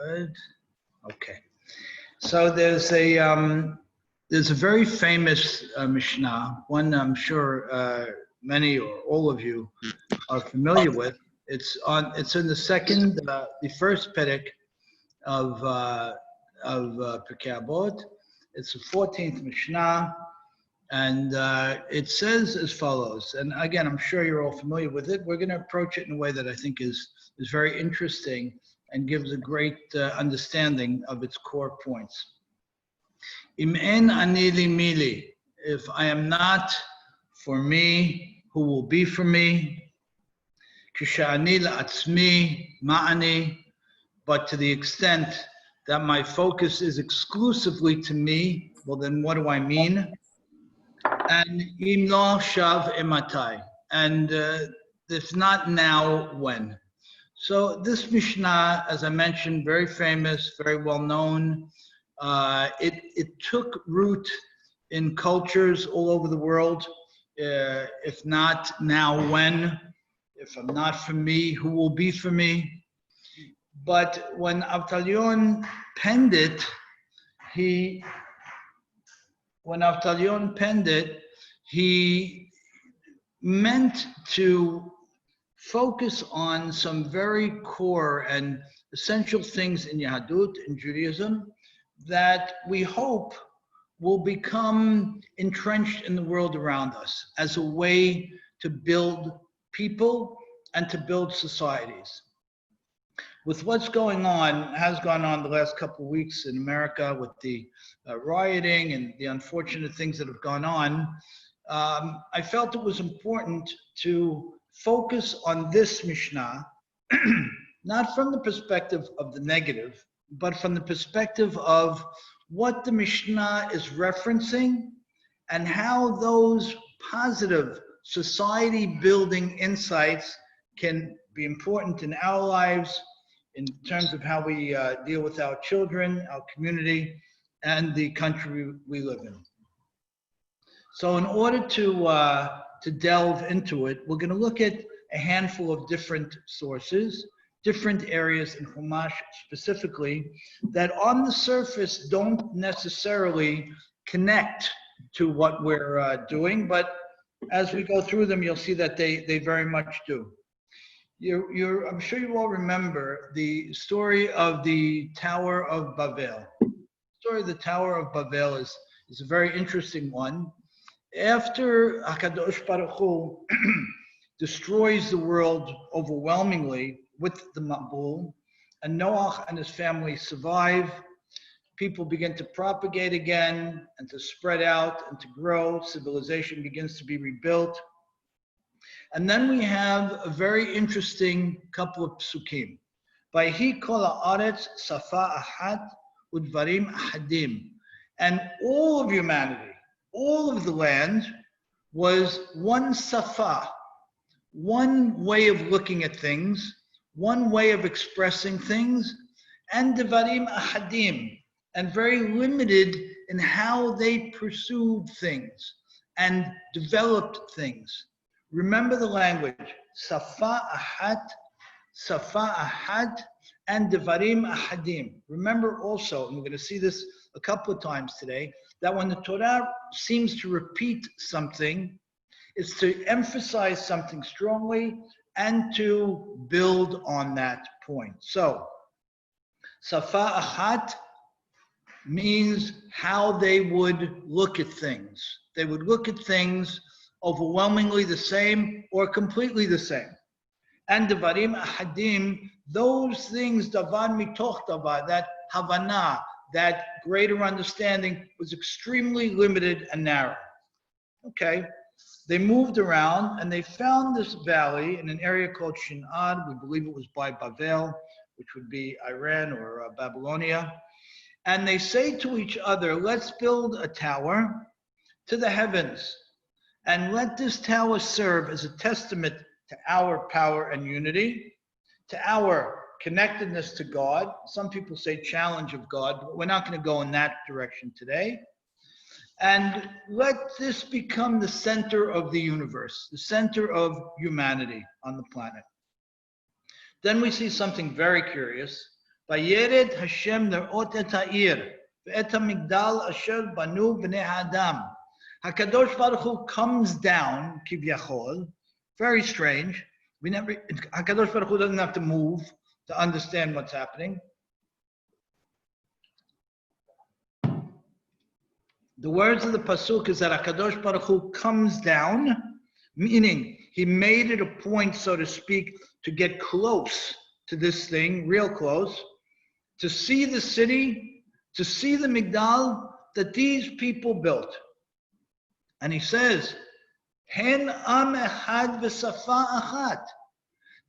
Good. Okay. So there's a very famous Mishnah, one I'm sure many or all of you are familiar with. It's in the first Perek of Pirchei Avot. It's the 14th Mishnah, and it says as follows. And again, I'm sure you're all familiar with it. We're going to approach it in a way that I think is very interesting and gives a great understanding of its core points. Im en ani li mili, if I am not for me, who will be for me? Kishani la'atzmi ma'ani, but to the extent that my focus is exclusively to me, well then what do I mean? And im lo shav imatai, and if not now, when? So this Mishnah, as I mentioned, very famous, very well known. It took root in cultures all over the world. If not now, when? If I'm not for me, who will be for me? But when Avtalion penned it, he meant to focus on some very core and essential things in Yahadut, in Judaism, that we hope will become entrenched in the world around us as a way to build people and to build societies. With what's going on, has gone on the last couple of weeks in America with the rioting and the unfortunate things that have gone on, I felt it was important to focus on this Mishnah, not from the perspective of the negative, but from the perspective of what the Mishnah is referencing and how those positive society-building insights can be important in our lives in terms of how we deal with our children, our community, and the country we live in. So in order to delve into it, we're going to look at a handful of different sources, different areas in Chumash specifically, that on the surface don't necessarily connect to what we're doing, but as we go through them, you'll see that they very much do. I'm sure you all remember the story of the Tower of Babel. The story of the Tower of Babel is a very interesting one. After HaKadosh Baruch Hu destroys the world overwhelmingly with the Mabul, and Noach and his family survive, people begin to propagate again and to spread out and to grow. Civilization begins to be rebuilt. And then we have a very interesting couple of psukim. Vayhi kol haaretz safa achat udvarim ahadim. And all of humanity, all of the land was one safa, one way of looking at things, one way of expressing things, and devarim ahadim, and very limited in how they pursued things and developed things. Remember the language, safa ahad, and devarim ahadim. Remember also, and we're going to see this a couple of times today, that when the Torah seems to repeat something, it's to emphasize something strongly and to build on that point. So, safa ahad means how they would look at things. They would look at things overwhelmingly the same or completely the same. And devarim ahadim, those things, davar mitoch davar, that havana, that greater understanding, was extremely limited and narrow. Okay, they moved around and they found this valley in an area called Shin'ad. We believe it was by Bavel, which would be Iran or Babylonia. And they say to each other, let's build a tower to the heavens. And let this tower serve as a testament to our power and unity, to our connectedness to God. Some people say challenge of God, but we're not going to go in that direction today. And let this become the center of the universe, the center of humanity on the planet. Then we see something very curious. Vayered Hashem lerot et ha'ir ve'et ha'migdal asher banu bnei Adam. HaKadosh Baruch Hu comes down, kivyachol, very strange. HaKadosh Baruch Hu doesn't have to move to understand what's happening. The words of the pasuk is that HaKadosh Baruch Hu comes down, meaning he made it a point, so to speak, to get close to this thing, real close, to see the city, to see the Migdal that these people built. And he says, Hen am echad v'safa achat.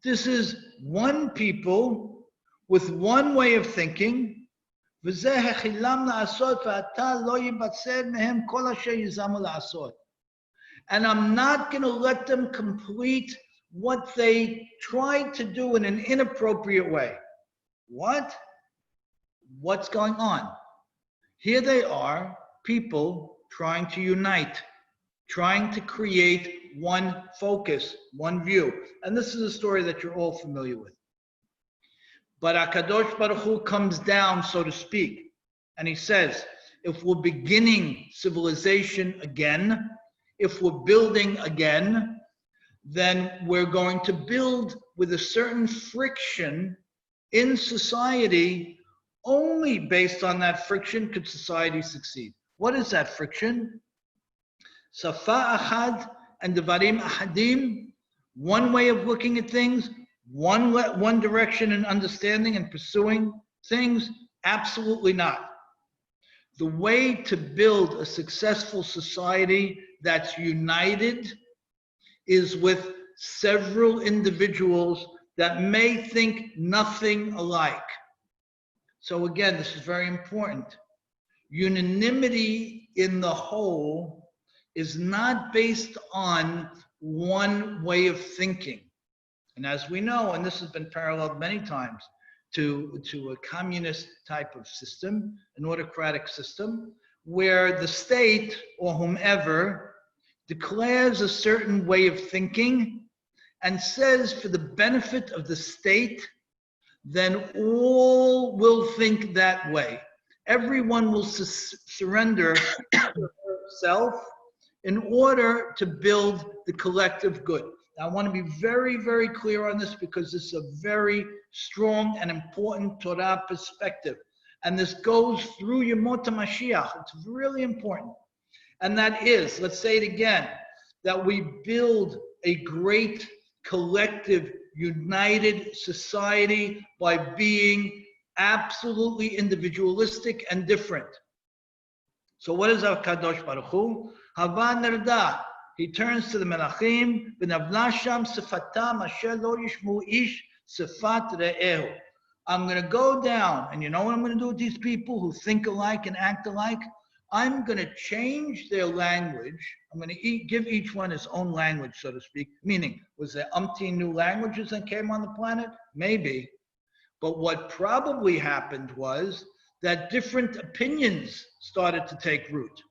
This is one people with one way of thinking. וזה החילם לעשות ואתה לא ייבצר מהם כל אשר יזמו לעשות. And I'm not going to let them complete what they tried to do in an inappropriate way. What? What's going on? Here they are, people trying to unite, trying to create one focus, one view. And this is a story that you're all familiar with. But HaKadosh Baruch Hu comes down, so to speak, and he says, if we're beginning civilization again, if we're building again, then we're going to build with a certain friction in society. Only based on that friction could society succeed. What is that friction? Safa achad and devarim ahadim, one way of looking at things, one direction in understanding and pursuing things? Absolutely not. The way to build a successful society that's united is with several individuals that may think nothing alike. So again, this is very important. Unanimity in the whole is not based on one way of thinking. And as we know, and this has been paralleled many times to a communist type of system, an autocratic system, where the state or whomever declares a certain way of thinking and says for the benefit of the state, then all will think that way. Everyone will surrender self in order to build the collective good. Now, I want to be very, very clear on this because this is a very strong and important Torah perspective. And this goes through Yemot HaMashiach. It's really important. And that is, let's say it again, that we build a great collective, united society by being absolutely individualistic and different. So what is our Kadosh Baruch Hu? Hava nerda. He turns to the Melachim, v'navla sham sefatam asher lo yishmu ish sefat re'ehu. I'm going to go down, and you know what I'm going to do with these people who think alike and act alike? I'm going to change their language. I'm going to give each one his own language, so to speak. Meaning, was there umpteen new languages that came on the planet? Maybe. But what probably happened was that different opinions started to take root.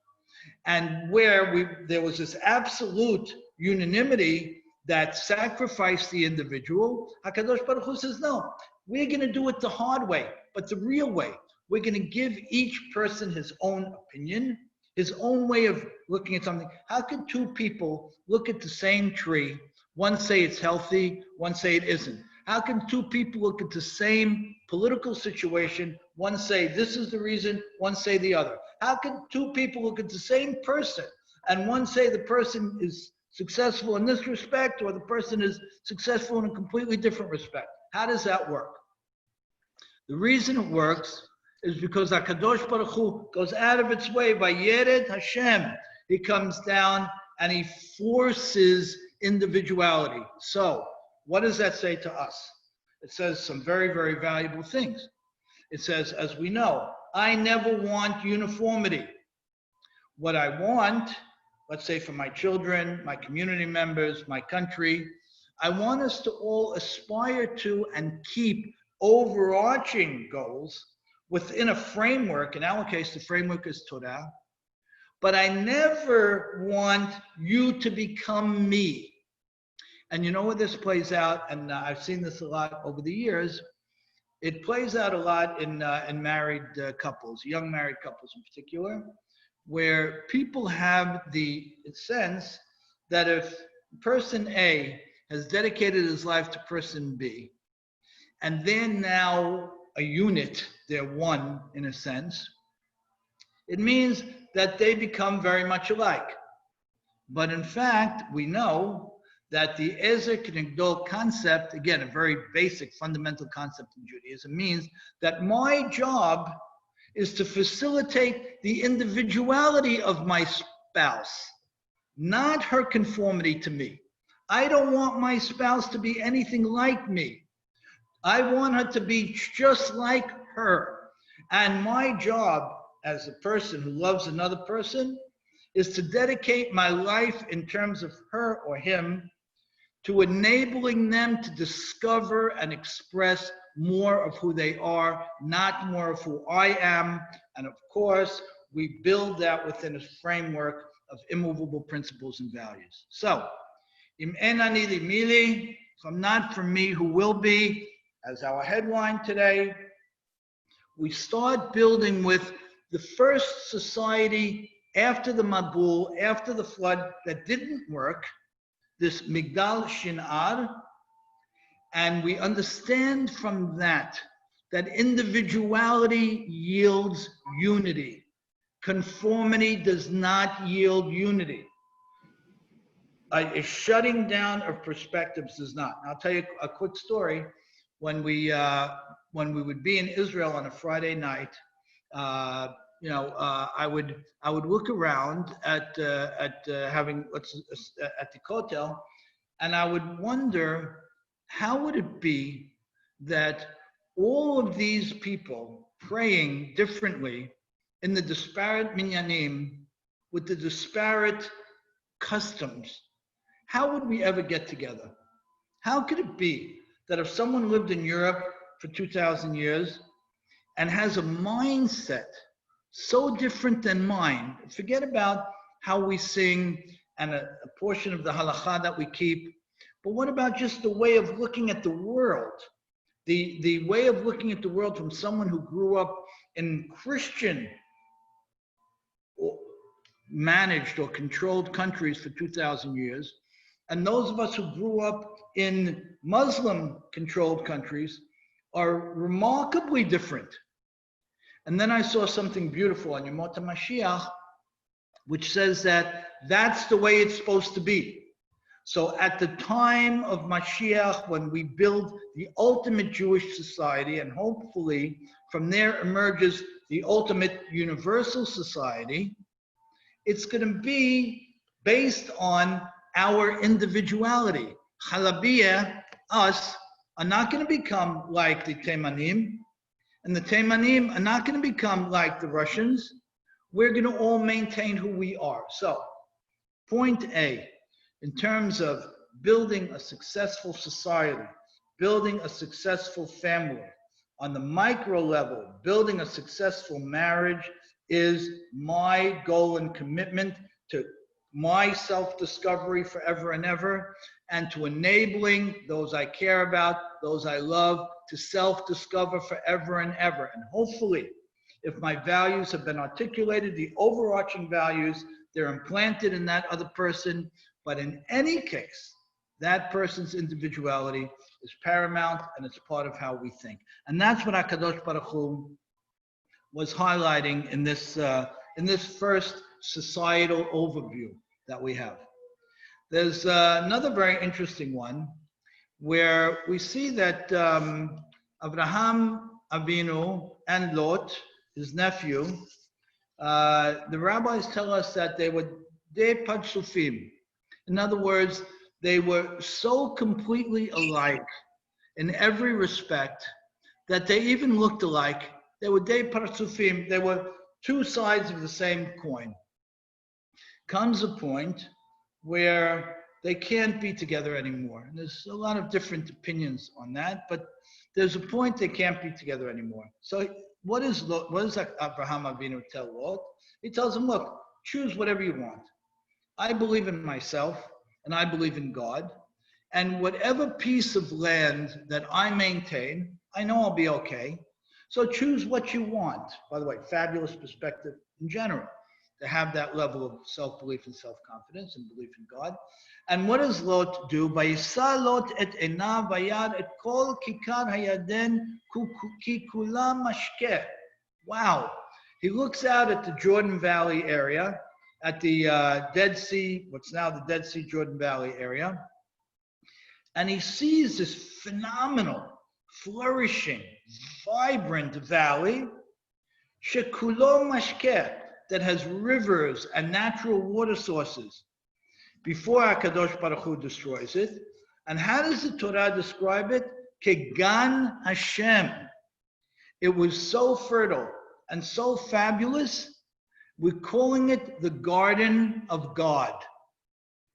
And where there was this absolute unanimity that sacrificed the individual, HaKadosh Baruch Hu says, no, we're going to do it the hard way, but the real way. We're going to give each person his own opinion, his own way of looking at something. How could two people look at the same tree, one say it's healthy, one say it isn't? How can two people look at the same political situation, one say this is the reason, one say the other? How can two people look at the same person and one say the person is successful in this respect or the person is successful in a completely different respect? How does that work? The reason it works is because HaKadosh Baruch Hu goes out of its way by Yered Hashem. He comes down and he forces individuality. So, what does that say to us? It says some very, very valuable things. It says, as we know, I never want uniformity. What I want, let's say for my children, my community members, my country, I want us to all aspire to and keep overarching goals within a framework. In our case, the framework is Torah. But I never want you to become me. And you know where this plays out, and I've seen this a lot over the years, It plays out a lot in married couples, young married couples in particular, where people have the sense that if person A has dedicated his life to person B, and they're now a unit, they're one in a sense, it means that they become very much alike. But in fact, we know that the Ezer Kenegdol concept, again, a very basic fundamental concept in Judaism, means that my job is to facilitate the individuality of my spouse, not her conformity to me. I don't want my spouse to be anything like me. I want her to be just like her. And my job as a person who loves another person is to dedicate my life in terms of her or him to enabling them to discover and express more of who they are, not more of who I am. And of course, we build that within a framework of immovable principles and values. So, im enani li mili, if I'm not for me, who will be? As our headline today, we start building with the first society after the Mabul, after the flood that didn't work, this Migdal Shinar, and we understand from that individuality yields unity. Conformity does not yield unity. A shutting down of perspectives does not. And I'll tell you a quick story. When we would be in Israel on a Friday night, I would look around at the hotel, and I would wonder, how would it be that all of these people praying differently in the disparate minyanim with the disparate customs, how would we ever get together? How could it be that if someone lived in Europe for 2,000 years and has a mindset so different than mine, forget about how we sing and a portion of the halakha that we keep, but what about just the way of looking at the world? The way of looking at the world from someone who grew up in Christian managed or controlled countries for 2,000 years, and those of us who grew up in Muslim-controlled countries are remarkably different. And then I saw something beautiful on Yemot HaMashiach, which says that that's the way it's supposed to be. So at the time of Mashiach, when we build the ultimate Jewish society, and hopefully from there emerges the ultimate universal society, it's going to be based on our individuality. Chalabiya, us, are not going to become like the Teimanim, and the Teimanim are not going to become like the Russians. We're going to all maintain who we are. So, point A, in terms of building a successful society, building a successful family, on the micro level, building a successful marriage is my goal and commitment to my self-discovery forever and ever, and to enabling those I care about, those I love, to self-discover forever and ever. And hopefully, if my values have been articulated, the overarching values, they're implanted in that other person. But in any case, that person's individuality is paramount, and it's part of how we think. And that's what HaKadosh Baruch Hu was highlighting in this first societal overview that we have. There's another very interesting one where we see that Avraham Avinu and Lot, his nephew, the rabbis tell us that they were de partsufim. In other words, they were so completely alike in every respect that they even looked alike. They were de partsufim. They were two sides of the same coin. Comes a point where they can't be together anymore. And there's a lot of different opinions on that, but there's a point they can't be together anymore. So what does Abraham Avinu tell Lot? He tells him, look, choose whatever you want. I believe in myself, and I believe in God, and whatever piece of land that I maintain, I know I'll be okay. So choose what you want. By the way, fabulous perspective in general, to have that level of self-belief and self-confidence and belief in God. And what does Lot do? Vayisa Lot et enav vayad et kol kikar hayaden ki kulam mashkeh. Wow. He looks out at the Jordan Valley area, at the Dead Sea, what's now the Dead Sea Jordan Valley area, and he sees this phenomenal, flourishing, vibrant valley, shekulo mashkeh, that has rivers and natural water sources, before HaKadosh Baruch Hu destroys it. And how does the Torah describe it? Kegan Hashem. It was so fertile and so fabulous, we're calling it the Garden of God.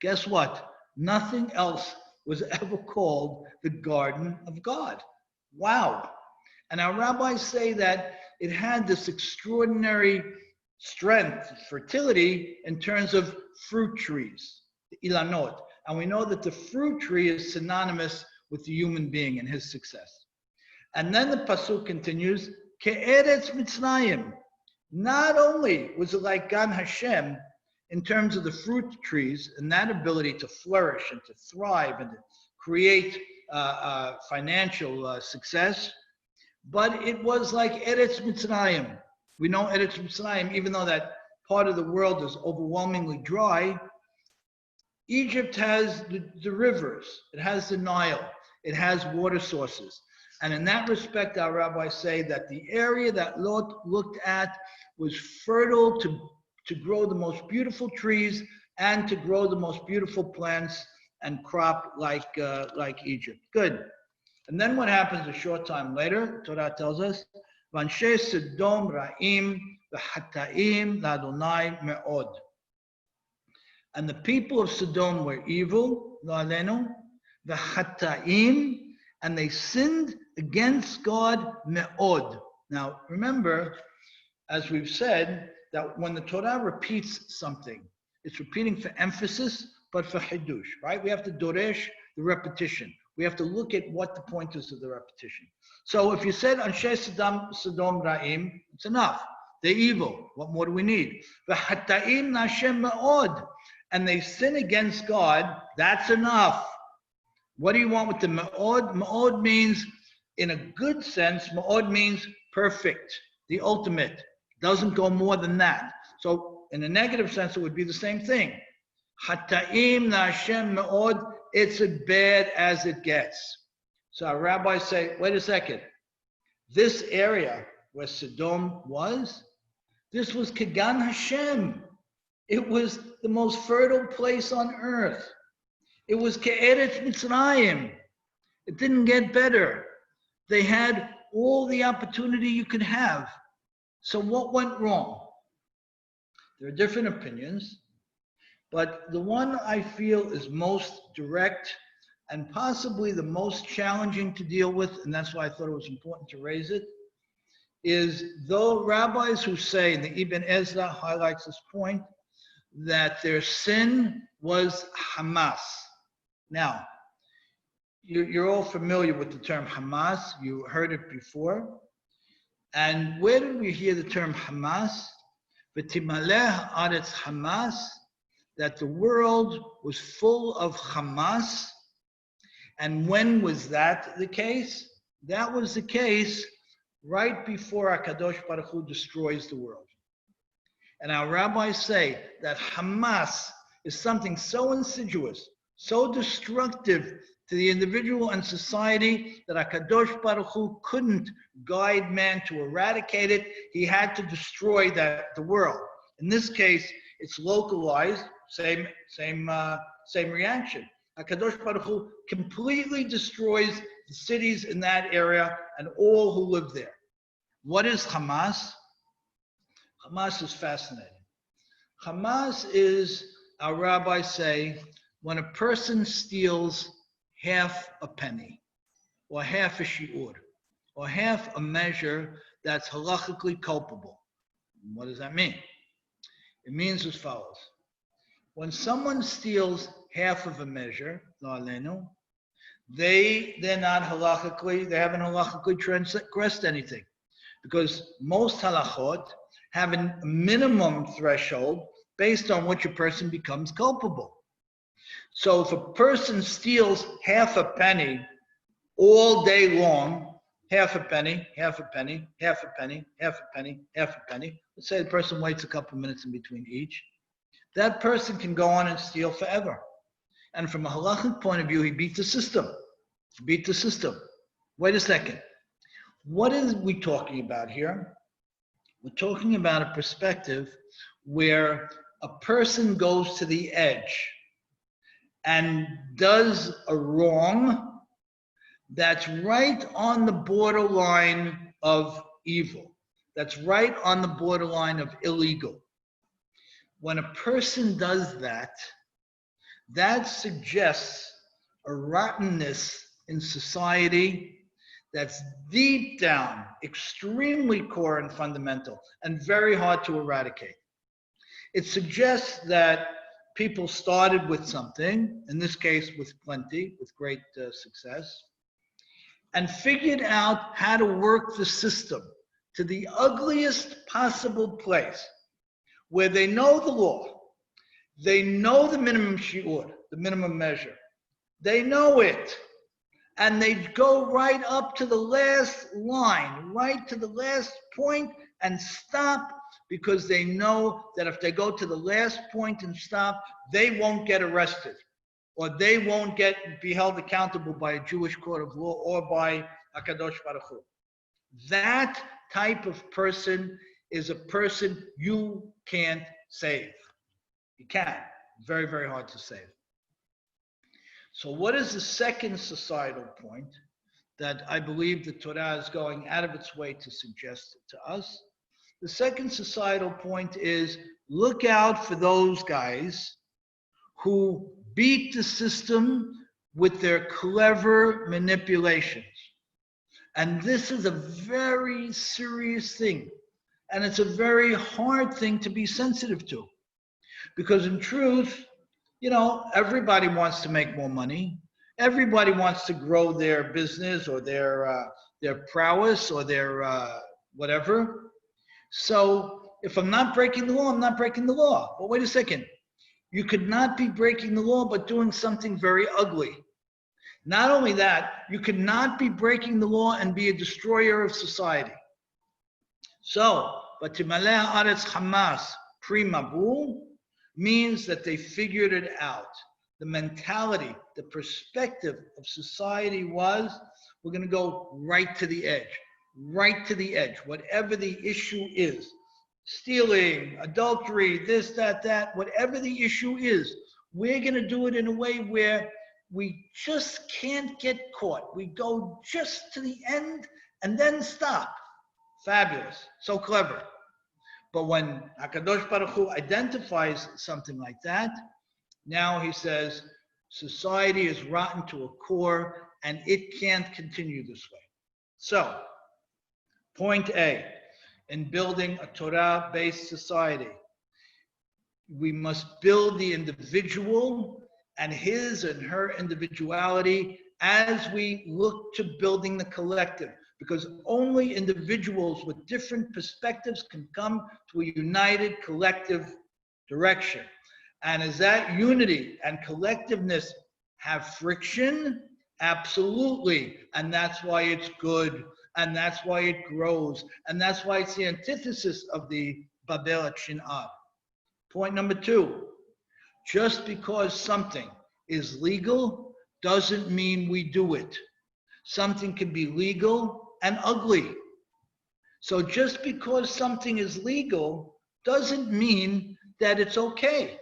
Guess what? Nothing else was ever called the Garden of God. Wow. And our rabbis say that it had this extraordinary strength, fertility, in terms of fruit trees, the ilanot. And we know that the fruit tree is synonymous with the human being and his success. And then the pasuk continues, Ke'eretz Mitzrayim. Not only was it like Gan Hashem in terms of the fruit trees and that ability to flourish and to thrive and to create financial success, but it was like Eretz Mitzrayim. We know Eretz Mitzrayim, even though that part of the world is overwhelmingly dry, Egypt has the rivers, it has the Nile, it has water sources. And in that respect, our rabbis say that the area that Lot looked at was fertile to grow the most beautiful trees and to grow the most beautiful plants and crop like Egypt. Good. And then what happens a short time later? Torah tells us, "Vanshe Sodom ra'im v'hataim la'Adonai me'od." And the people of Sodom were evil, la'alenu, v'hataim, and they sinned against God me'od. Now, remember, as we've said, that when the Torah repeats something, it's repeating for emphasis, but for hidush, right? We have to doresh the repetition. We have to look at what the point is of the repetition. So if you said Anshe Sodom Ra'im, it's enough. They're evil. What more do we need? V'hataim Nashem me'od, and they sin against God. That's enough. What do you want with the me'od? Me'od means, in a good sense, me'od means perfect, the ultimate. Doesn't go more than that. So in a negative sense, it would be the same thing. Hataim Nashem me'od, it's as bad as it gets. So our rabbis say, wait a second. This area where Sodom was, this was Kegan Hashem. It was the most fertile place on earth. It was Ke'eretz Mitzrayim. It didn't get better. They had all the opportunity you could have. So what went wrong? There are different opinions, but the one I feel is most direct and possibly the most challenging to deal with, and that's why I thought it was important to raise it, is though rabbis who say, and the Ibn Ezra highlights this point, that their sin was Hamas. Now, you're all familiar with the term Hamas. You heard it before. And where did we hear the term Hamas? V'timaleh aretz Hamas, that the world was full of Hamas. And when was that the case? That was the case right before HaKadosh Baruch Hu destroys the world. And our rabbis say that Hamas is something so insidious, so destructive to the individual and society that HaKadosh Baruch Hu couldn't guide man to eradicate it. He had to destroy the world. In this case, it's localized, same reaction. HaKadosh Baruch Hu completely destroys the cities in that area and all who live there. What is Hamas? Hamas is fascinating. Hamas is, our rabbis say, when a person steals half a penny, or half a shi'ur, or half a measure that's halachically culpable. What does that mean? It means as follows. When someone steals half of a measure, lo alenu, they're not halachically, they haven't halachically transgressed anything. Because most halachot have a minimum threshold based on which a person becomes culpable. So if a person steals half a penny all day long, half a penny, half a penny, half a penny, half a penny, half a penny, let's say the person waits a couple minutes in between each, that person can go on and steal forever. And from a halachic point of view, he beat the system. He beat the system. Wait a second. What are we talking about here? We're talking about a perspective where a person goes to the edge and does a wrong that's right on the borderline of evil. That's right on the borderline of illegal. When a person does that, that suggests a rottenness in society that's deep down, extremely core and fundamental, and very hard to eradicate. It suggests that people started with something, in this case with plenty, with great success, and figured out how to work the system to the ugliest possible place, where they know the law, they know the minimum shi'ur, the minimum measure, they know it, and they go right up to the last line, right to the last point and stop, because they know that if they go to the last point and stop, they won't get arrested, or they won't be held accountable by a Jewish court of law or by HaKadosh Baruch Hu. That type of person is a person you can't save. You can't. Very, very hard to save. So what is the second societal point that I believe the Torah is going out of its way to suggest to us? The second societal point is, look out for those guys who beat the system with their clever manipulations. And this is a very serious thing. And it's a very hard thing to be sensitive to. Because in truth, everybody wants to make more money. Everybody wants to grow their business or their prowess or their whatever. So if I'm not breaking the law, I'm not breaking the law. But wait a second. You could not be breaking the law, but doing something very ugly. Not only that, you could not be breaking the law and be a destroyer of society. So, but Timaleh Aretz Hamas Primabul means that they figured it out. The mentality, the perspective of society was, we're going to go right to the edge, whatever the issue is. Stealing, adultery, this, that, whatever the issue is, we're going to do it in a way where we just can't get caught. We go just to the end and then stop. Fabulous. So clever. But when HaKadosh Baruch Hu identifies something like that, now he says, society is rotten to a core and it can't continue this way. So, point A, in building a Torah-based society, we must build the individual and his and her individuality as we look to building the collective. Because only individuals with different perspectives can come to a united collective direction. And as that unity and collectiveness have friction, absolutely. And that's why it's good. And that's why it grows. And that's why it's the antithesis of the Babel Shin'ah. Point number 2, just because something is legal doesn't mean we do it. Something can be legal and ugly. So just because something is legal doesn't mean that it's okay.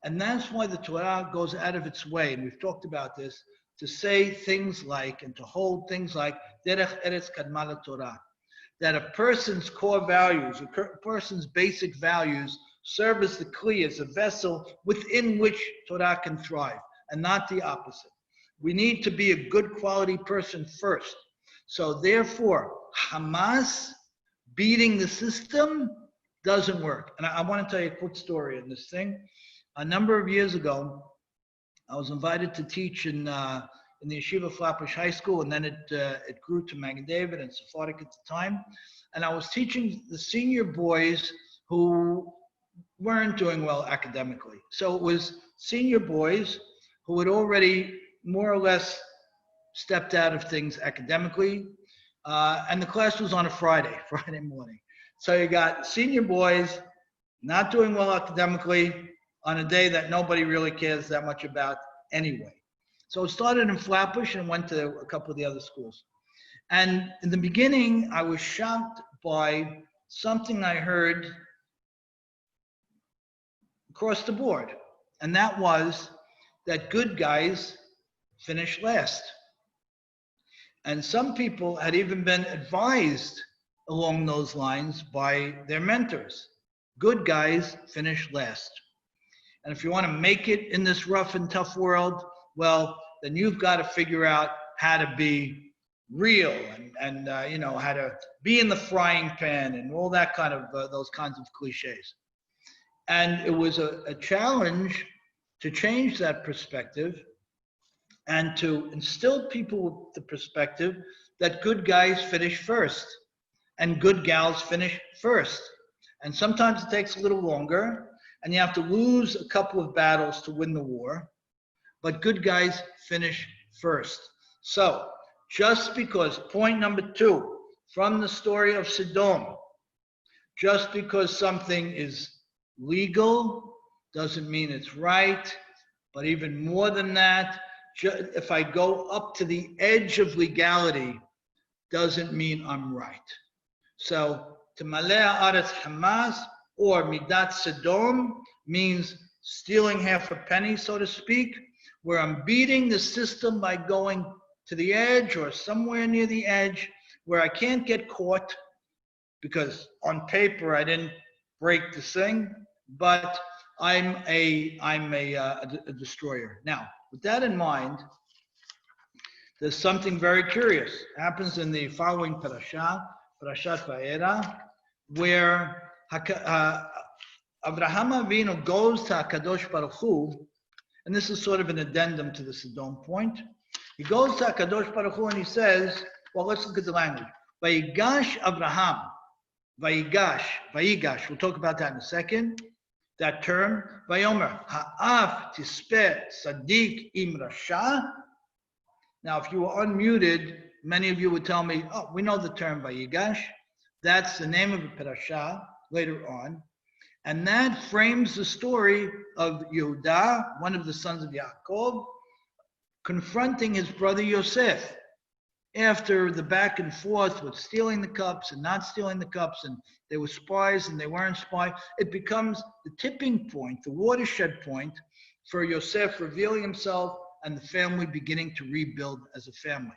And that's why the Torah goes out of its way, and we've talked about this, to say things like, and to hold things like, Derech Eretz Kadma Torah, that a person's core values, a person's basic values, serve as the kli, as a vessel within which Torah can thrive, and not the opposite. We need to be a good quality person first. So therefore, Hamas beating the system doesn't work. And I want to tell you a quick story in this thing. A number of years ago, I was invited to teach in in the Yeshiva Flatbush High School, and then it grew to Magen David and Sephardic at the time. And I was teaching the senior boys who weren't doing well academically. So it was senior boys who had already more or less stepped out of things academically. And the class was on a Friday morning. So you got senior boys not doing well academically on a day that nobody really cares that much about anyway. So it started in Flatbush and went to a couple of the other schools. And in the beginning, I was shocked by something I heard across the board. And that was that good guys finish last. And some people had even been advised along those lines by their mentors. Good guys finish last. And if you want to make it in this rough and tough world, well, then you've got to figure out how to be real and how to be in the frying pan and all that kind of, those kinds of cliches. And it was a challenge to change that perspective and to instill people with the perspective that good guys finish first and good gals finish first. And sometimes it takes a little longer and you have to lose a couple of battles to win the war, but good guys finish first. So just because, point number 2, from the story of Sodom, just because something is legal doesn't mean it's right, but even more than that, if I go up to the edge of legality, doesn't mean I'm right. So, Temalea Aretz Hamas, or Midat Sodom, means stealing half a penny, so to speak, where I'm beating the system by going to the edge or somewhere near the edge where I can't get caught because on paper I didn't break the thing, but I'm a destroyer. Now, with that in mind, there's something very curious. It happens in the following parasha, Parashat Va'era, where Avraham Avinu goes to HaKadosh Baruch Hu, and this is sort of an addendum to the Sodom point. He goes to HaKadosh Baruch Hu and he says, well, let's look at the language. Vayigash Avraham, Vayigash, we'll talk about that in a second. That term, Vayomer, Ha'af tispeh Sadiq im Rasha. Now, if you were unmuted, many of you would tell me, oh, we know the term Vayigash. That's the name of a parasha later on. And that frames the story of Yehuda, one of the sons of Yaakov, confronting his brother Yosef after the back and forth with stealing the cups and not stealing the cups, and they were spies and they weren't spies. It becomes the tipping point, the watershed point for Yosef revealing himself and the family beginning to rebuild as a family.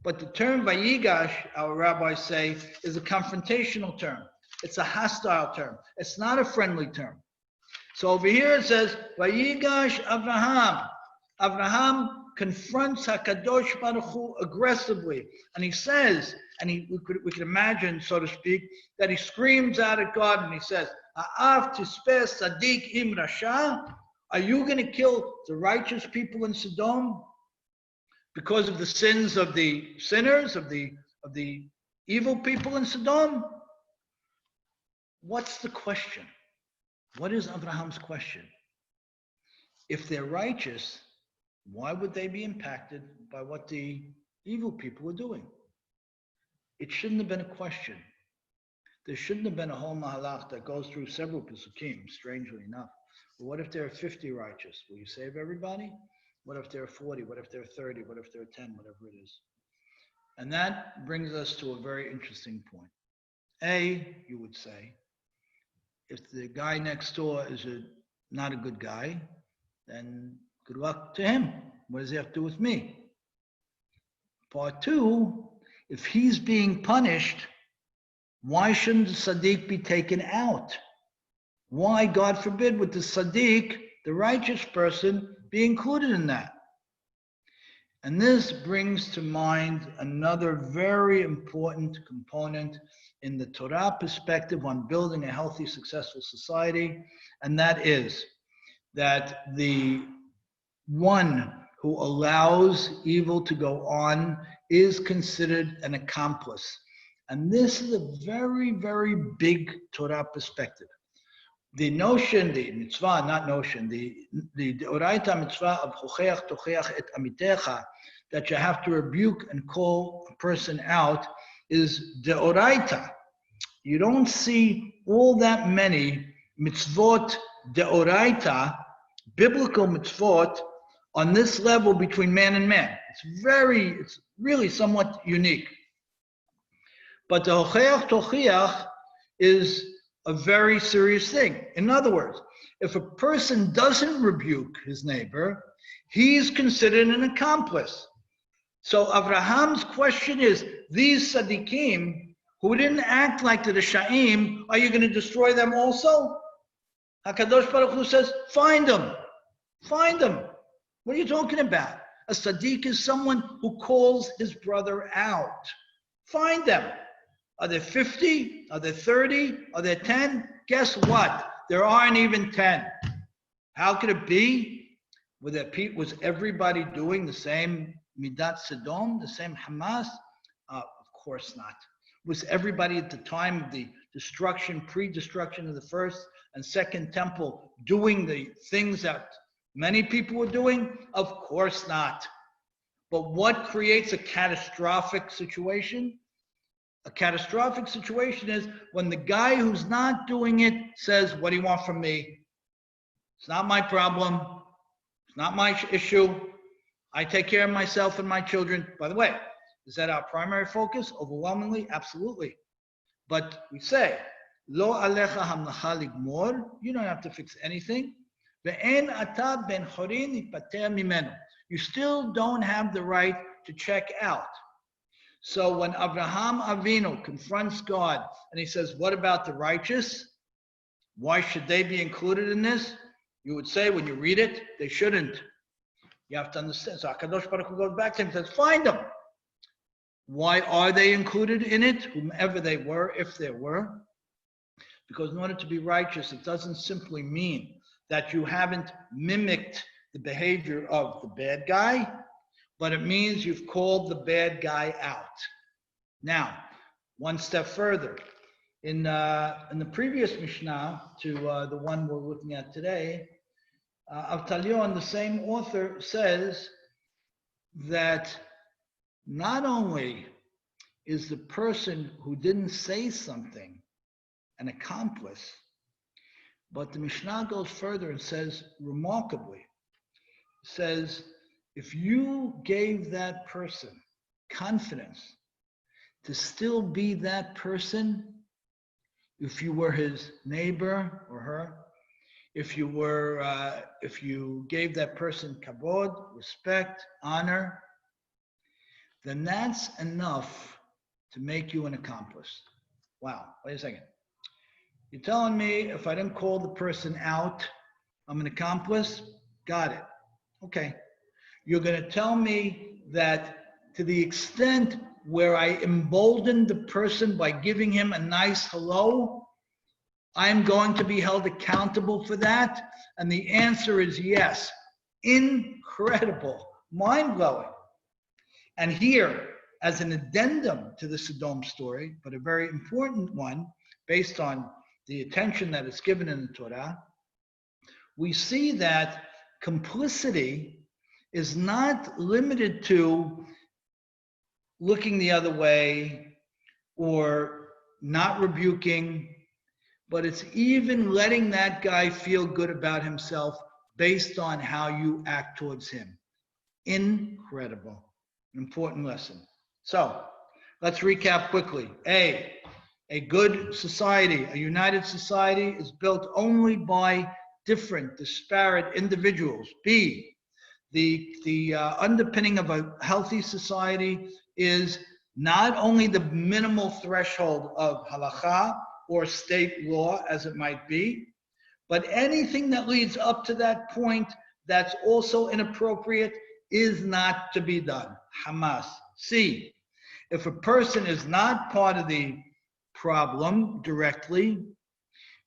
But the term Vayigash, our rabbis say, is a confrontational term. It's a hostile term. It's not a friendly term. So over here it says, Vayigash Avraham. Avraham confronts HaKadosh Baruch Hu aggressively. And he says, and we could imagine, so to speak, that he screams out at God and he says, Ha'af tispeh Sadiq im Rasha. Are you going to kill the righteous people in Sodom because of the sins of the sinners, of the evil people in Sodom? What's the question? What is Abraham's question? If they're righteous, why would they be impacted by what the evil people were doing? It shouldn't have been a question. There shouldn't have been a whole mahalach that goes through several pesukim, strangely enough. But what if there are 50 righteous? Will you save everybody? What if there are 40? What if there are 30? What if there are 10? Whatever it is. And that brings us to a very interesting point. A, you would say, if the guy next door is not a good guy, then good luck to him. What does he have to do with me? Part 2, if he's being punished, why shouldn't the Sadiq be taken out? Why, God forbid, would the Sadiq, the righteous person, be included in that? And this brings to mind another very important component in the Torah perspective on building a healthy, successful society, and that is that the one who allows evil to go on is considered an accomplice. And this is a very, very big Torah perspective. The notion, the mitzvah, not notion, the oraita mitzvah of chocheach tocheach et amitecha, that you have to rebuke and call a person out, is deoraita. You don't see all that many mitzvot deoraita, biblical mitzvot, on this level between man and man. It's really somewhat unique. But the chocheach tocheach is a very serious thing. In other words, if a person doesn't rebuke his neighbor, he's considered an accomplice. So Abraham's question is, these tzaddikim who didn't act like the Rishaim, are you going to destroy them also? HaKadosh Baruch Hu says, find them. Find them. What are you talking about? A tzaddik is someone who calls his brother out. Find them. Are there 50? Are there 30? Are there 10? Guess what? There aren't even 10. How could it be? Was everybody doing the same Midat Sodom, the same Hamas? Of course not. Was everybody at the time of the destruction, pre-destruction of the first and second temple, doing the things that many people were doing? Of course not. But what creates a catastrophic situation? A catastrophic situation is when the guy who's not doing it says, what do you want from me? It's not my problem. It's not my issue. I take care of myself and my children. By the way, is that our primary focus? Overwhelmingly, absolutely. But we say, Lo alecha hamlacha ligmor. You don't have to fix anything. Ve'en ata ben chorin itpater mimenu. You still don't have the right to check out. So when Abraham Avinu confronts God and he says, what about the righteous? Why should they be included in this? You would say, when you read it, they shouldn't. You have to understand. So HaKadosh Baruch Hu goes back to him and says, find them. Why are they included in it? Whomever they were, if there were. Because in order to be righteous, it doesn't simply mean that you haven't mimicked the behavior of the bad guy, but it means you've called the bad guy out. Now, one step further. In the previous Mishnah to the one we're looking at today, Avtalion, the same author, says that not only is the person who didn't say something an accomplice, but the Mishnah goes further and says, remarkably, says, if you gave that person confidence to still be that person, if you were his neighbor or her, if you gave that person kavod, respect, honor, then that's enough to make you an accomplice. Wow, wait a second. You're telling me if I didn't call the person out, I'm an accomplice? Got it. Okay. You're going to tell me that to the extent where I emboldened the person by giving him a nice hello, I'm going to be held accountable for that? And the answer is yes. Incredible. Mind-blowing. And here, as an addendum to the Sodom story, but a very important one, based on the attention that is given in the Torah, we see that complicity is not limited to looking the other way or not rebuking, but it's even letting that guy feel good about himself based on how you act towards him. Incredible. An important lesson. So let's recap quickly. A good society, a united society, is built only by different, disparate individuals. B, the underpinning of a healthy society is not only the minimal threshold of halakha or state law, as it might be, but anything that leads up to that point that's also inappropriate is not to be done. Hamas. C, if a person is not part of the problem directly,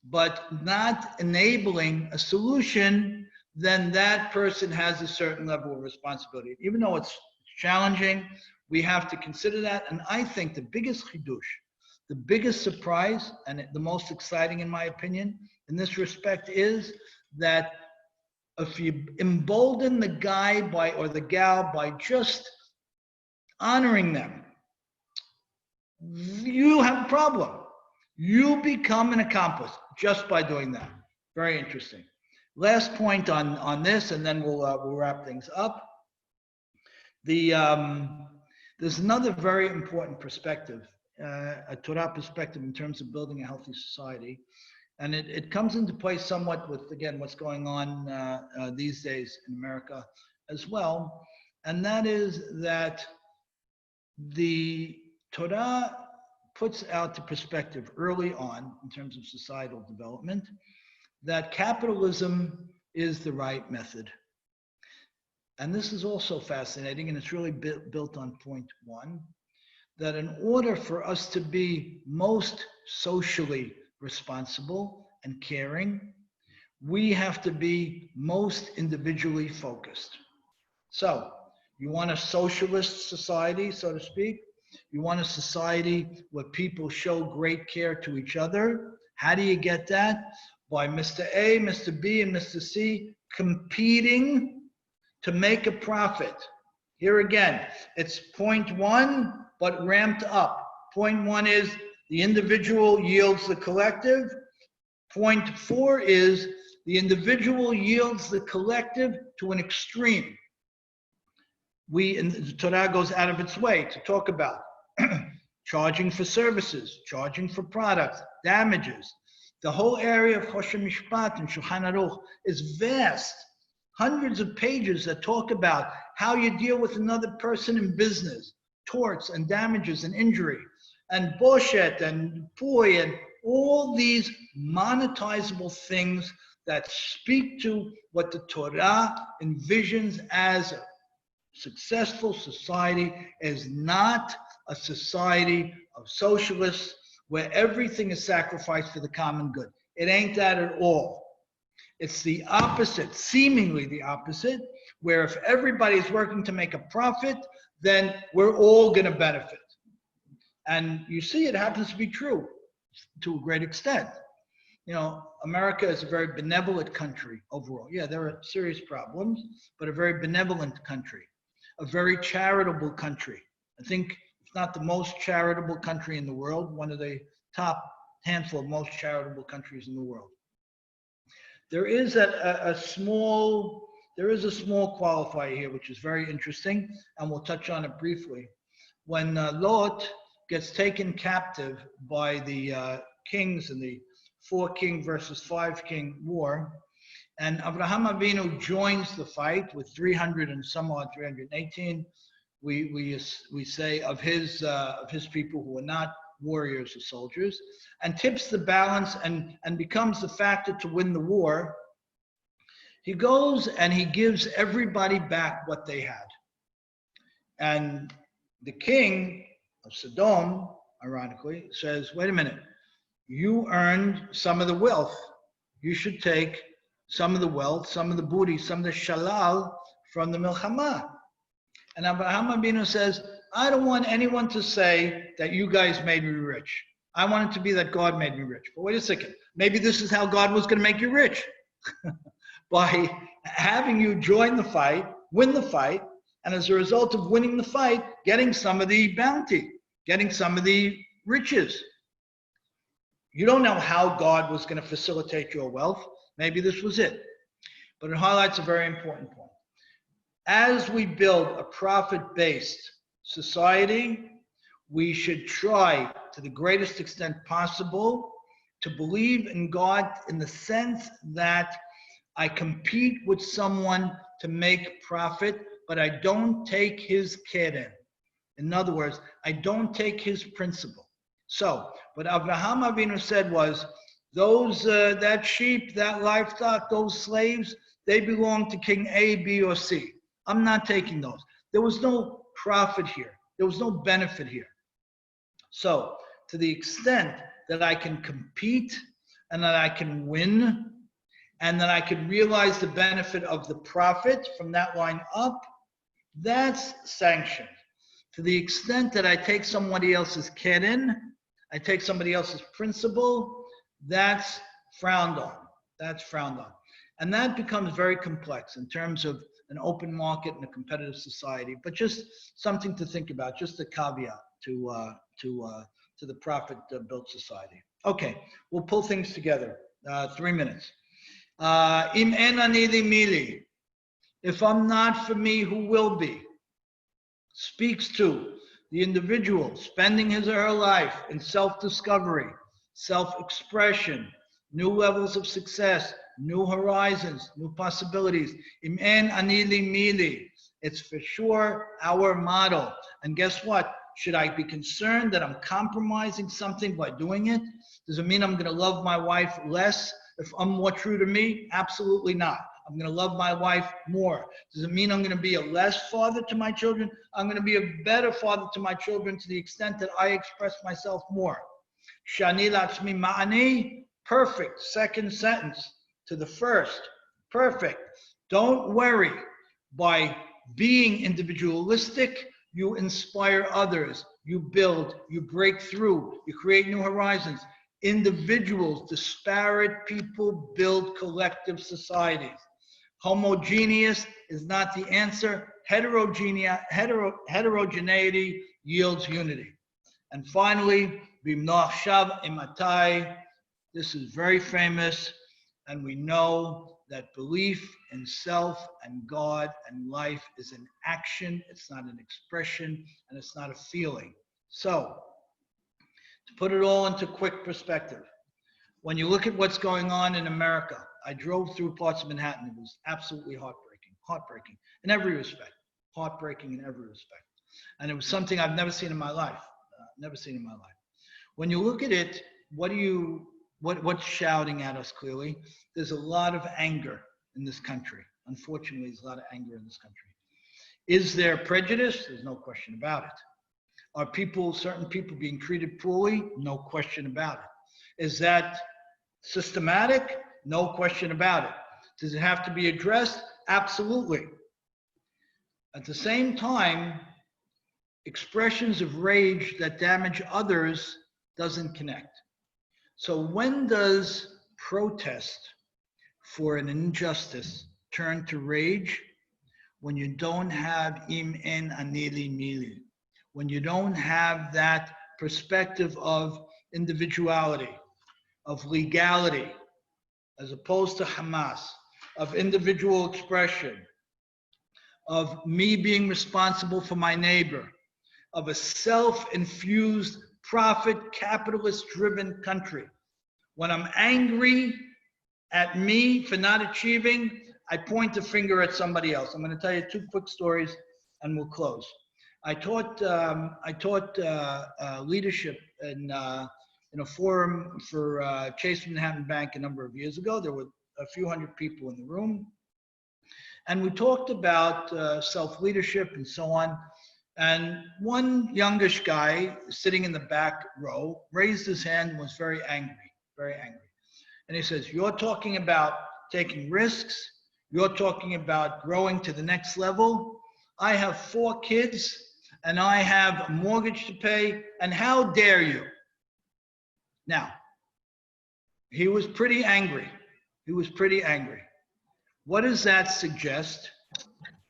but not enabling a solution, then that person has a certain level of responsibility. Even though it's challenging, we have to consider that. And I think the biggest chidush, the biggest surprise, and the most exciting in my opinion, in this respect is that if you embolden the guy or the gal by just honoring them, you have a problem. You become an accomplice just by doing that. Very interesting. Last point on this, and then we'll wrap things up. There's another very important perspective, a Torah perspective in terms of building a healthy society. And it comes into play somewhat with, again, what's going on these days in America as well. And that is that the Torah puts out the perspective early on in terms of societal development that capitalism is the right method. And this is also fascinating, and it's really built on point one, that in order for us to be most socially responsible and caring, we have to be most individually focused. So, you want a socialist society, so to speak? You want a society where people show great care to each other? How do you get that? By Mr. A, Mr. B, and Mr. C competing to make a profit. Here again, it's point one, but ramped up. Point one is the individual yields the collective. Point four is the individual yields the collective to an extreme. The Torah goes out of its way to talk about charging for services, charging for products, damages. The whole area of Choshen Mishpat and Shulchan Aruch is vast. Hundreds of pages that talk about how you deal with another person in business, torts and damages and injury, and boshet and pui, and all these monetizable things that speak to what the Torah envisions as a successful society, is not a society of socialists where everything is sacrificed for the common good. It ain't that at all. It's the opposite, seemingly the opposite, where if everybody's working to make a profit, then we're all going to benefit. And you see, it happens to be true to a great extent. You know, America is a very benevolent country overall. Yeah, there are serious problems, but a very benevolent country, a very charitable country. I think, if not the most charitable country in the world, one of the top handful of most charitable countries in the world. There is a small qualifier here, which is very interesting, and we'll touch on it briefly. When Lot gets taken captive by the kings in the 4-king versus 5-king war, and Avraham Avinu joins the fight with 300 and some odd, 318. We say of his people who are not warriors or soldiers, and tips the balance and becomes the factor to win the war. He goes and he gives everybody back what they had. And the king of Sodom, ironically, says, wait a minute, you earned some of the wealth. You should take some of the wealth, some of the booty, some of the shalal from the milchama. And Avraham Avinu says, I don't want anyone to say that you guys made me rich. I want it to be that God made me rich. But wait a second. Maybe this is how God was going to make you rich. By having you join the fight, win the fight, and as a result of winning the fight, getting some of the bounty, getting some of the riches. You don't know how God was going to facilitate your wealth. Maybe this was it. But it highlights a very important point. As we build a profit-based society, we should try to the greatest extent possible to believe in God in the sense that I compete with someone to make profit, but I don't take his keren. In other words, I don't take his principle. So, what Avraham Avinu said was, those that sheep, that livestock, those slaves, they belong to King A, B, or C. I'm not taking those. There was no profit here. There was no benefit here. So, to the extent that I can compete and that I can win, and then I could realize the benefit of the profit from that line up, that's sanctioned. To the extent that I take somebody else's keren, I take somebody else's principle, that's frowned on. That's frowned on. And that becomes very complex in terms of an open market and a competitive society, but just something to think about, just a caveat to the profit-built society. Okay, we'll pull things together. 3 minutes. Im en ani li mili. If I'm not for me, who will be? Speaks to the individual spending his or her life in self-discovery, self-expression, new levels of success, new horizons, new possibilities. Im en ani li mili. It's for sure our model. And guess what? Should I be concerned that I'm compromising something by doing it? Does it mean I'm going to love my wife less if I'm more true to me? Absolutely not. I'm going to love my wife more. Does it mean I'm going to be a less father to my children? I'm going to be a better father to my children to the extent that I express myself more. Shani latzmi ma'ani, perfect. Second sentence to the first, perfect. Don't worry. By being individualistic, you inspire others, you build, you break through, you create new horizons. Individuals, disparate people build collective societies. Homogeneous is not the answer. Heterogeneity yields unity. And finally, Bimnoach Shav Imatai. This is very famous, and we know that belief in self and God and life is an action. It's not an expression, and it's not a feeling. So, to put it all into quick perspective, when you look at what's going on in America, I drove through parts of Manhattan. It was absolutely heartbreaking in every respect, heartbreaking in every respect. And it was something I've never seen in my life, When you look at it, what's shouting at us clearly? There's a lot of anger in this country. Unfortunately, there's a lot of anger in this country. Is there prejudice? There's no question about it. Are certain people being treated poorly? No question about it. Is that systematic? No question about it. Does it have to be addressed? Absolutely. At the same time, expressions of rage that damage others doesn't connect. So when does protest for an injustice turn to rage? When you don't have im en ani li mili. When you don't have that perspective of individuality, of legality, as opposed to Hamas, of individual expression, of me being responsible for my neighbor, of a self-infused, profit, capitalist-driven country. When I'm angry at me for not achieving, I point the finger at somebody else. I'm going to tell you 2 quick stories and we'll close. I taught leadership in a forum for Chase Manhattan Bank a number of years ago. There were a few hundred people in the room. And we talked about self-leadership and so on. And one youngish guy sitting in the back row raised his hand and was very angry. And he says, you're talking about taking risks. You're talking about growing to the next level. I have 4 kids and I have a mortgage to pay. And how dare you? Now, he was pretty angry. What does that suggest?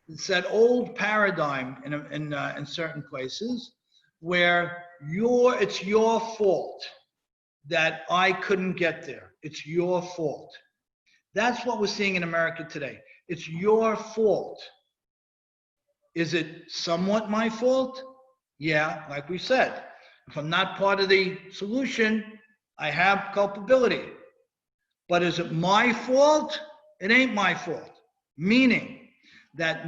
It's that old paradigm in certain places where it's your fault that I couldn't get there. It's your fault. That's what we're seeing in America today. It's your fault. Is it somewhat my fault? Yeah, like we said. If I'm not part of the solution, I have culpability. But is it my fault? It ain't my fault. Meaning that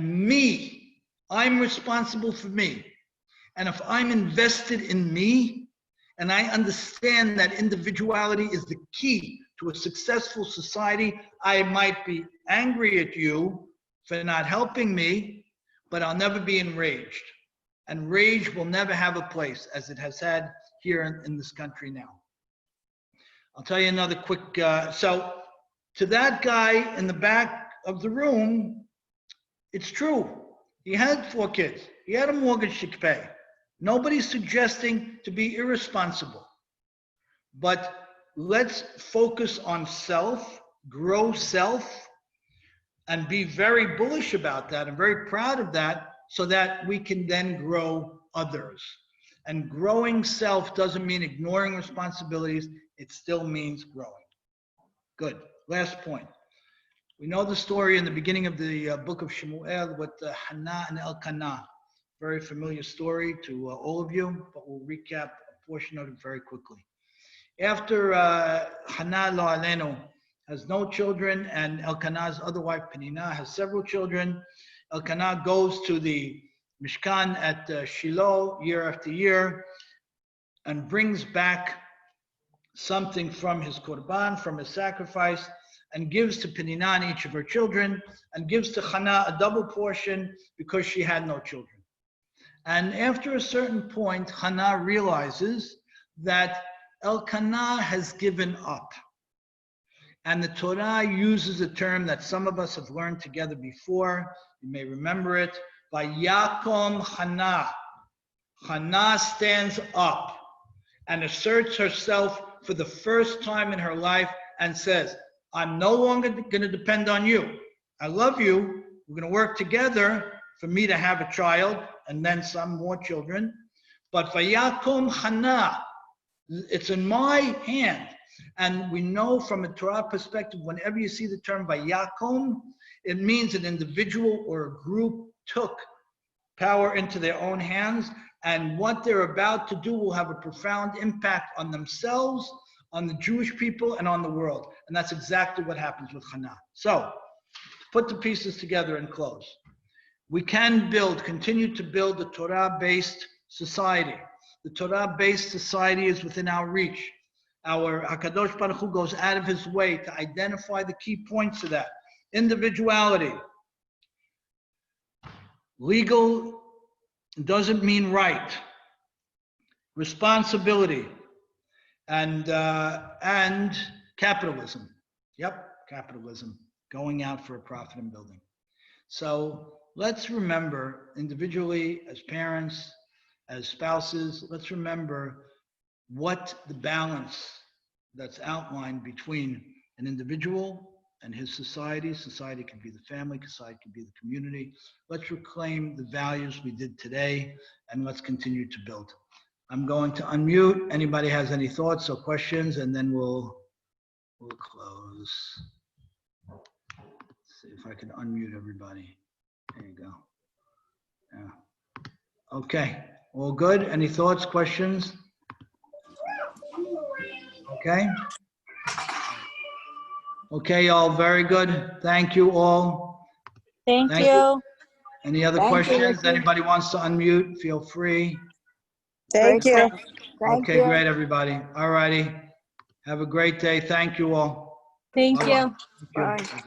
I'm responsible for me. And if I'm invested in me, and I understand that individuality is the key to a successful society, I might be angry at you for not helping me, but I'll never be enraged. And rage will never have a place as it has had here in this country now. I'll tell you another quick, so to that guy in the back of the room, it's true. He had 4 kids. He had a mortgage to pay. Nobody's suggesting to be irresponsible. But let's focus on self, grow self, and be very bullish about that and very proud of that so that we can then grow others. And growing self doesn't mean ignoring responsibilities. It still means growing. Good. Last point. We know the story in the beginning of the book of Shemuel with Hannah and Elkanah. Very familiar story to all of you, but we'll recap a portion of it very quickly. After Hannah lo alenu has no children and Elkanah's other wife Penina has several children, Elkanah goes to the Mishkan at Shiloh year after year and brings back something from his korban, from his sacrifice, and gives to Penina and each of her children, and gives to Hannah a double portion because she had no children. And after a certain point, Hannah realizes that Elkanah has given up. And the Torah uses a term that some of us have learned together before. You may remember it. Vayakom Hannah. Hannah stands up and asserts herself for the first time in her life and says, I'm no longer going to depend on you. I love you. We're going to work together for me to have a child and then some more children. But Vayakom Hannah, it's in my hand. And we know from a Torah perspective, whenever you see the term Vayakom, it means an individual or a group took power into their own hands, and what they're about to do will have a profound impact on themselves, on the Jewish people, and on the world. And that's exactly what happens with Hannah. So, put the pieces together and close. We can continue to build a Torah-based society. The Torah-based society is within our reach. Our HaKadosh Baruch Hu goes out of his way to identify the key points of that. Individuality. Legal doesn't mean right. Responsibility. And capitalism. Yep, capitalism. Going out for a profit and building. So let's remember, individually, as parents, as spouses, let's remember what the balance that's outlined between an individual and his society. Society could be the family, society could be the community. Let's reclaim the values we did today, and let's continue to build. I'm going to unmute. Anybody has any thoughts or questions, and then we'll close. Let's see if I can unmute everybody. There you go. Yeah. Okay. All good? Any thoughts, questions? Okay. Okay, all very good. Thank you all. Thank you. Any other questions? Anybody wants to unmute? Feel free. Thank you. Okay, great, everybody. All righty. Have a great day. Thank you all. Thank you. Bye-bye. Thank you. Bye.